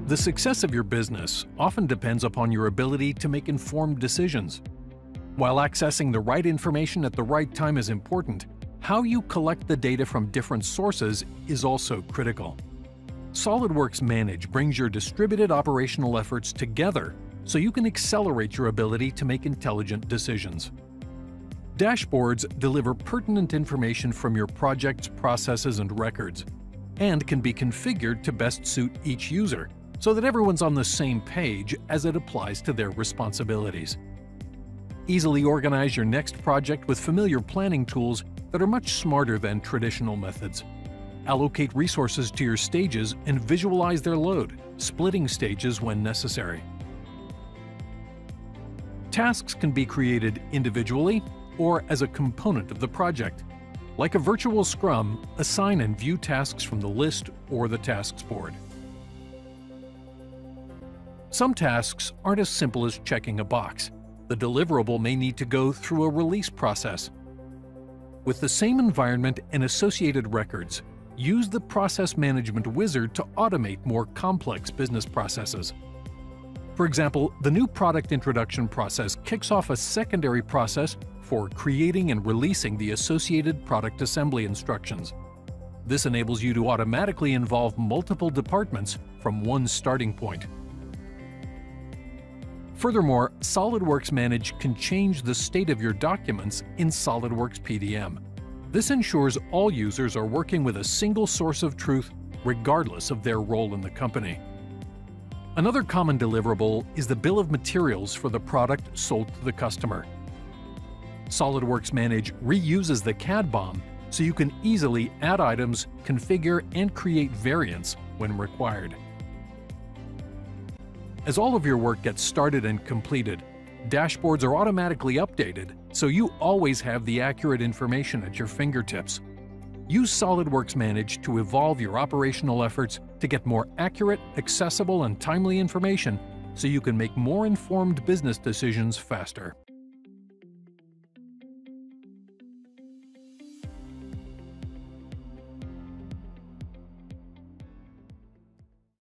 The success of your business often depends upon your ability to make informed decisions. While accessing the right information at the right time is important, how you collect the data from different sources is also critical. SolidWorks Manage brings your distributed operational efforts together so you can accelerate your ability to make intelligent decisions. Dashboards deliver pertinent information from your project's processes and records, and can be configured to best suit each user so that everyone's on the same page as it applies to their responsibilities. Easily organize your next project with familiar planning tools that are much smarter than traditional methods. Allocate resources to your stages and visualize their load, splitting stages when necessary. Tasks can be created individually or as a component of the project. Like a virtual Scrum, assign and view tasks from the list or the tasks board. Some tasks aren't as simple as checking a box. The deliverable may need to go through a release process. With the same environment and associated records, use the Process Management Wizard to automate more complex business processes. For example, the new product introduction process kicks off a secondary process for creating and releasing the associated product assembly instructions. This enables you to automatically involve multiple departments from one starting point. Furthermore, SolidWorks Manage can change the state of your documents in SolidWorks PDM. This ensures all users are working with a single source of truth regardless of their role in the company. Another common deliverable is the bill of materials for the product sold to the customer. SolidWorks Manage reuses the CAD BOM so you can easily add items, configure, and create variants when required. As all of your work gets started and completed, dashboards are automatically updated so you always have the accurate information at your fingertips. Use SolidWorks Manage to evolve your operational efforts to get more accurate, accessible, and timely information so you can make more informed business decisions faster.